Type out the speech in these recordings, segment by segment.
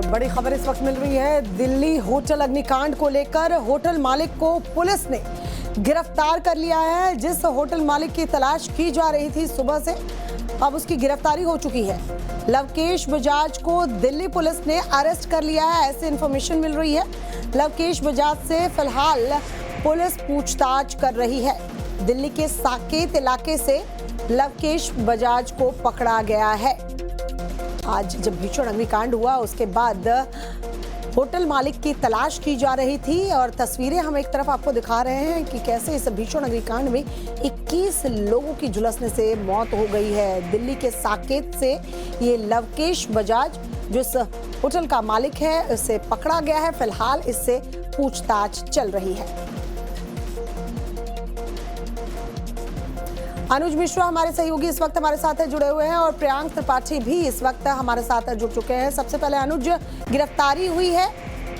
बड़ी खबर इस वक्त मिल रही है। दिल्ली होटल अग्निकांड को लेकर होटल मालिक को पुलिस ने गिरफ्तार कर लिया है। जिस होटल मालिक की तलाश की जा रही थी सुबह से, अब उसकी गिरफ्तारी हो चुकी है। लवकेश बजाज को दिल्ली पुलिस ने अरेस्ट कर लिया है, ऐसी इंफॉर्मेशन मिल रही है। लवकेश बजाज से फिलहाल पुलिस पूछताछ कर रही है। दिल्ली के साकेत इलाके से लवकेश बजाज को पकड़ा गया है। आज जब भीषण अग्निकांड हुआ उसके बाद होटल मालिक की तलाश की जा रही थी और तस्वीरें हम एक तरफ आपको दिखा रहे हैं कि कैसे इस भीषण अग्निकांड में 21 लोगों की झुलसने से मौत हो गई है। दिल्ली के साकेत से ये लवकेश बजाज जो इस होटल का मालिक है उसे पकड़ा गया है। फिलहाल इससे पूछताछ चल रही है। अनुज मिश्रा हमारे सहयोगी इस वक्त हमारे साथ जुड़े हुए हैं और प्रियांक त्रिपाठी भी इस वक्त हमारे साथ जुड़ चुके हैं। सबसे पहले अनुज, गिरफ्तारी हुई है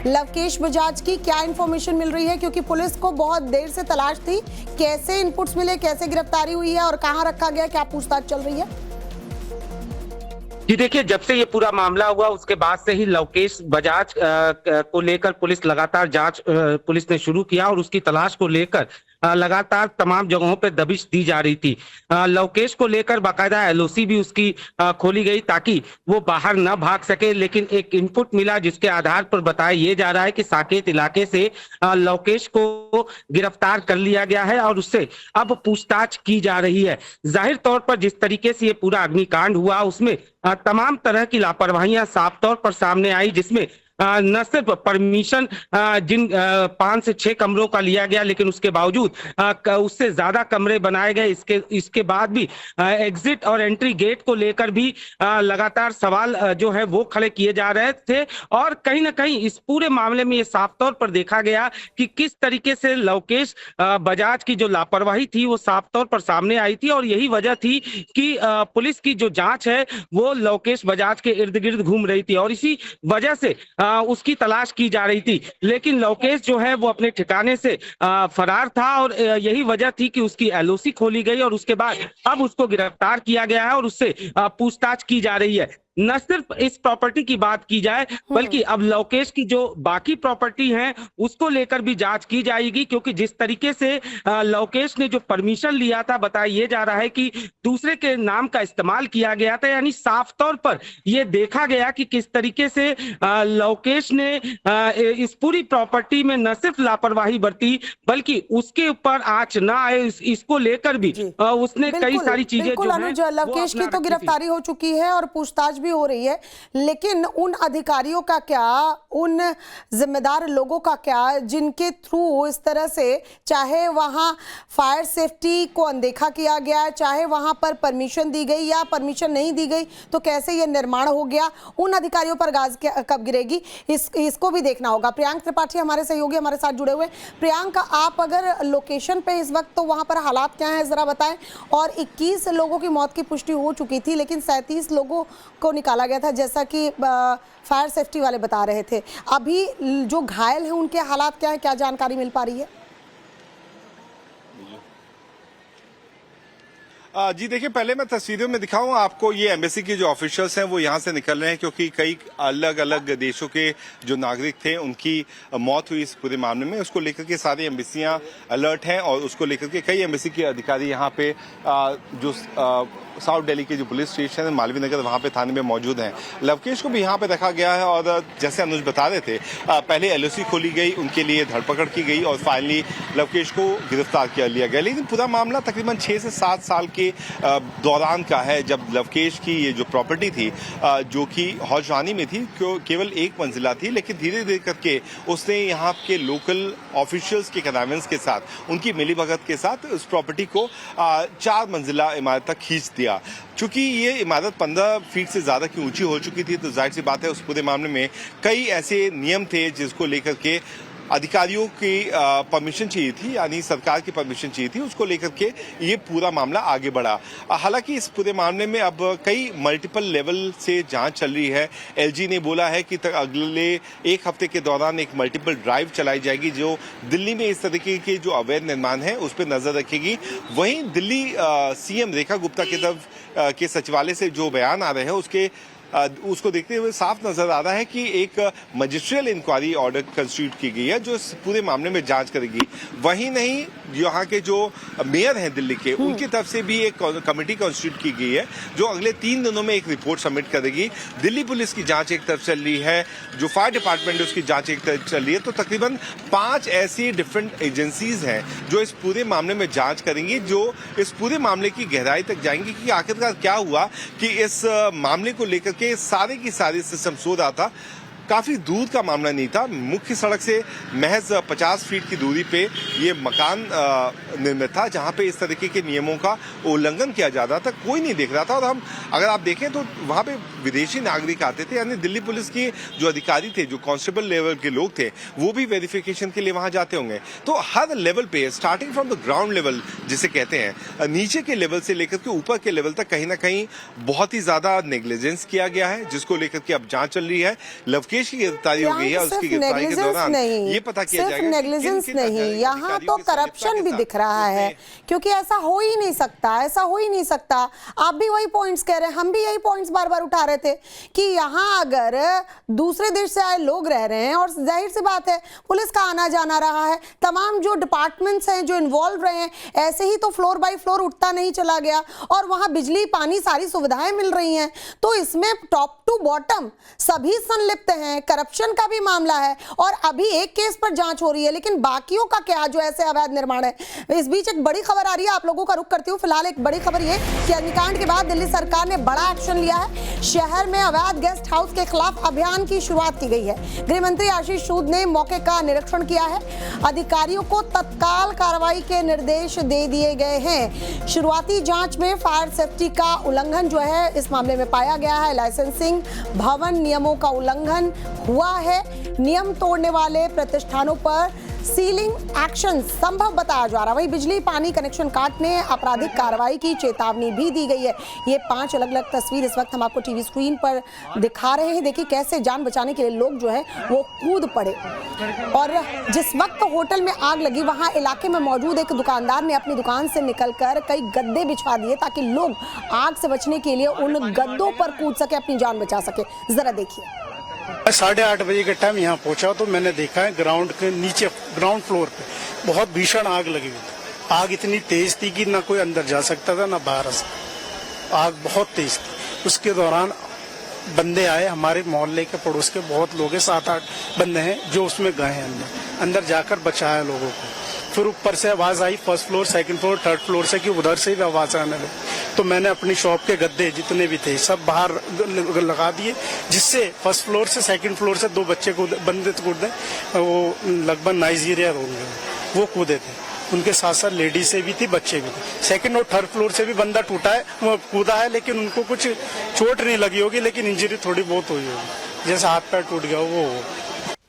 लवकेश बजाज की, क्या इंफॉर्मेशन मिल रही है? क्योंकि पुलिस को बहुत देर से तलाश थी। कैसे इनपुट्स मिले, कैसे गिरफ्तारी हुई है और कहां रखा गया, क्या पूछताछ चल रही है? जी देखिए, जब से ये पूरा मामला हुआ उसके बाद से ही लवकेश बजाज को लेकर पुलिस लगातार जांच पुलिस ने शुरू किया और उसकी तलाश को लेकर लगातार तमाम जगहों पे दबिश दी जा रही थी। लवकेश को लेकर बाकायदा एलओसी भी उसकी खोली गई ताकि वो बाहर न भाग सके, लेकिन एक इनपुट मिला जिसके आधार पर बताया ये जा रहा है कि साकेत इलाके से लवकेश को गिरफ्तार कर लिया गया है और उससे अब पूछताछ की जा रही है। जाहिर तौर पर जिस तरीके से ये पूरा अग्निकांड हुआ उसमें तमाम तरह की लापरवाहियां साफ तौर पर सामने आई, जिसमें न सिर्फ परमिशन जिन 5 से 6 कमरों का लिया गया, लेकिन उसके बावजूद उससे ज्यादा कमरे बनाए गए। इसके बाद भी एग्जिट और एंट्री गेट को लेकर भी लगातार सवाल जो है वो खड़े किए जा रहे थे और कहीं ना कहीं इस पूरे मामले में ये साफ तौर पर देखा गया कि किस तरीके से लवकेश बजाज की जो लापरवाही थी वो साफ तौर पर सामने आई थी और यही वजह थी कि पुलिस की जो जांच है वो लवकेश बजाज के इर्द गिर्द घूम रही थी और इसी वजह से उसकी तलाश की जा रही थी। लेकिन लवकेश जो है वो अपने ठिकाने से फरार था और यही वजह थी कि उसकी एलओसी खोली गई और उसके बाद अब उसको गिरफ्तार किया गया है और उससे पूछताछ की जा रही है। न सिर्फ इस प्रॉपर्टी की बात की जाए बल्कि अब लवकेश की जो बाकी प्रॉपर्टी है उसको लेकर भी जांच की जाएगी, क्योंकि जिस तरीके से लवकेश ने जो परमिशन लिया था बताया ये जा रहा है कि दूसरे के नाम का इस्तेमाल किया गया था। यानी साफ तौर पर ये देखा गया कि किस तरीके से लवकेश ने इस पूरी प्रॉपर्टी में न सिर्फ लापरवाही बरती बल्कि उसके ऊपर आंच ना आए इसको लेकर भी उसने कई सारी चीजें जो लवकेश की तो गिरफ्तारी हो चुकी है और पूछताछ भी हो रही है, लेकिन उन अधिकारियों का क्या, उन जिम्मेदार लोगों का क्या जिनके थ्रू इस तरह से, चाहे वहां फायर सेफ्टी को अनदेखा किया गया, चाहे वहां पर परमिशन दी गई या परमिशन नहीं दी गई, तो कैसे ये निर्माण हो गया, उन अधिकारियों पर गाज कब गिरेगी, इसको भी देखना होगा। प्रियांक त्रिपाठी हमारे सहयोगी हमारे साथ जुड़े हुए। प्रियांक, आप अगर लोकेशन पे इस वक्त, तो वहां पर हालात क्या हैं जरा बताएं। और 21 लोगों की मौत की पुष्टि हो चुकी थी, लेकिन 37 लोगों को निकाला गया था, जैसा कि फायर सेफ्टी वाले बता रहे थे। अभी जो घायल हैं उनके हालात क्या है, क्या जानकारी मिल पा रही है? जी देखिए, पहले मैं तस्वीरों में दिखाऊं आपको, ये एम्बेसी के जो ऑफिशियल्स हैं वो यहाँ से निकल रहे हैं क्योंकि कई अलग अलग देशों के जो नागरिक थे उनकी मौत हुई इस पूरे मामले में। उसको लेकर के सारी एम्बेसियां अलर्ट हैं और उसको लेकर के कई एम्बेसी के अधिकारी यहाँ पे जो साउथ दिल्ली के जो पुलिस स्टेशन है मालवीय नगर, वहाँ पे थाने में मौजूद हैं। लवकेश को भी यहाँ पे रखा गया है और जैसे अनुज बता रहे थे, पहले एलओसी खोली गई, उनके लिए धरपकड़ की गई और फाइनली लवकेश को गिरफ्तार कर लिया गया। लेकिन पूरा मामला तकरीबन 6 से 7 साल के दौरान का है, जब लवकेश की ये जो प्रॉपर्टी थी जो कि हौजवानी में थी, केवल 1 मंजिला थी, लेकिन धीरे धीरे करके उसने यहाँ के लोकल ऑफिशियल्स के कन्वेंस के साथ, उनकी मिलीभगत के साथ उस प्रॉपर्टी को 4 मंजिला इमारत तक खींच दिया। चूंकि ये इमारत 15 फीट से ज्यादा की ऊंची हो चुकी थी, तो जाहिर सी बात है उस पूरे मामले में कई ऐसे नियम थे जिसको लेकर के अधिकारियों की परमिशन चाहिए थी, यानी सरकार की परमिशन चाहिए थी, उसको लेकर के ये पूरा मामला आगे बढ़ा। हालांकि इस पूरे मामले में अब कई मल्टीपल लेवल से जांच चल रही है। एलजी ने बोला है कि अगले 1 हफ्ते के दौरान एक मल्टीपल ड्राइव चलाई जाएगी जो दिल्ली में इस तरीके के जो अवैध निर्माण है उस पर नजर रखेगी। वहीं दिल्ली सीएम रेखा गुप्ता की तरफ के सचिवालय से जो बयान आ रहे हैं उसके उसको देखते हुए साफ नजर आ रहा है कि एक मजिस्ट्रियल इंक्वायरी ऑर्डर कंस्टिट्यूट की गई है जो इस पूरे मामले में जांच करेगी। वही नहीं, यहाँ के जो मेयर हैं दिल्ली के, उनकी तरफ से भी एक कमेटी कंस्टिट्यूट की गई है जो अगले 3 दिनों में एक रिपोर्ट सबमिट करेगी। दिल्ली पुलिस की जांच एक तरफ चल रही है, जो फायर डिपार्टमेंट है उसकी जांच एक तरफ चल रही है। तो तकरीबन 5 ऐसी डिफरेंट एजेंसीज हैं जो इस पूरे मामले में जांच करेंगी, जो इस पूरे मामले की गहराई तक जाएंगी कि आखिरकार क्या हुआ कि इस मामले को लेकर के सारे की सारी सिस्टम सो रहा था। काफी दूर का मामला नहीं था, मुख्य सड़क से महज 50 फीट की दूरी पे ये मकान निर्मित था जहां पे इस तरीके के नियमों का उल्लंघन किया जा रहा था, कोई नहीं देख रहा था। और हम अगर आप देखें तो वहां पे विदेशी नागरिक आते थे, यानी दिल्ली पुलिस के जो अधिकारी थे, जो कांस्टेबल लेवल के लोग थे, वो भी वेरिफिकेशन के लिए वहां जाते होंगे। तो हर लेवल पे, starting from the ground level जिसे कहते हैं, नीचे के लेवल से लेकर के ऊपर के लेवल तक कहीं ना कहीं बहुत ही ज्यादा नेग्लिजेंस किया गया है, जिसको लेकर के अब जांच चल रही है। लवकेश की गिरफ्तारी हो गई है, उसकी गिरफ्तारी के दौरान ये पता किया जाएगा सिर्फ नेग्लिजेंस नहीं, यहाँ तो करप्शन भी दिख रहा है, क्योंकि ऐसा हो ही नहीं सकता, ऐसा हो ही नहीं सकता। आप भी वही पॉइंट्स कह रहे हैं, हम भी यही पॉइंट्स बार बार उठा रहे थे कि यहाँ अगर दूसरे देश से आए लोग रह रहे हैं और जाहिर सी बात है पुलिस का आना जाना रहा है, तमाम जो डिपार्टमेंट्स हैं जो इन्वॉल्व रहे हैं, ऐसे ही तो फ्लोर बाय फ्लोर उठता नहीं चला गया और वहां बिजली पानी सारी सुविधाएं मिल रही हैं। तो इसमें टॉप टू बॉटम सभी संलिप्त हैं, करप्शन का भी मामला है और अभी एक केस पर जांच हो रही है, लेकिन बाकियों का क्या जो ऐसे अवैध निर्माण है। इस बीच एक बड़ी खबर आ रही है, आप लोगों का रुख करती हूँ। फिलहाल एक बड़ी खबर ये कि अग्निकांड के बाद दिल्ली सरकार ने बड़ा एक्शन लिया है। शहर में अवैध गेस्ट हाउस के खिलाफ अभियान की शुरुआत की गई है। गृह मंत्री आशीष सूद ने मौके का निरीक्षण किया है, अधिकारियों को तत्काल कार्रवाई के निर्देश दे दिए गए हैं। शुरुआती जांच में फायर सेफ्टी का उल्लंघन जो है इस मामले में पाया गया है। लाइसेंसिंग भवन नियमों का उल्लंघन हुआ है। नियम तोड़ने वाले प्रतिष्ठानों पर सीलिंग एक्शन संभव बताया जा रहा है। वहीं बिजली पानी कनेक्शन काटने, आपराधिक कार्रवाई की चेतावनी भी दी गई है। ये 5 अलग अलग तस्वीर इस वक्त हम आपको टीवी स्क्रीन पर दिखा रहे हैं। देखिए कैसे जान बचाने के लिए लोग जो है वो कूद पड़े। और जिस वक्त होटल में आग लगी, वहां इलाके में मौजूद एक दुकानदार ने अपनी दुकान से निकलकर कई गद्दे बिछा दिए ताकि लोग आग से बचने के लिए उन गद्दों पर कूद सके, अपनी जान बचा सके। जरा देखिए। 8:30 बजे के टाइम यहाँ पहुंचा तो मैंने देखा है ग्राउंड के नीचे, ग्राउंड फ्लोर पे बहुत भीषण आग लगी हुई थी। आग इतनी तेज थी कि ना कोई अंदर जा सकता था ना बाहर आ सकता। आग बहुत तेज थी। उसके दौरान बंदे आए, हमारे मोहल्ले के पड़ोस के बहुत लोग हैं, 7-8 बंदे हैं जो उसमें गए हैं अंदर जाकर बचाया लोगों को। फिर ऊपर से आवाज आई, first floor, second floor, third floor से, कि उधर से भी आवाज आने लगी। तो मैंने अपनी शॉप के गद्दे जितने भी थे सब बाहर लगा दिए, जिससे फर्स्ट फ्लोर से सेकंड फ्लोर से 2 बच्चे बंदे कूदे, वो लगभग नाइजीरिया होंगे, वो कूदे थे। उनके साथ साथ लेडीज से भी थी, बच्चे भी थे। सेकंड और थर्ड फ्लोर से भी बंदा टूटा है, वो कूदा है, लेकिन उनको कुछ चोट नहीं लगी होगी, लेकिन इंजरी थोड़ी बहुत हुई होगी, जैसे हाथ पैर टूट गया वो।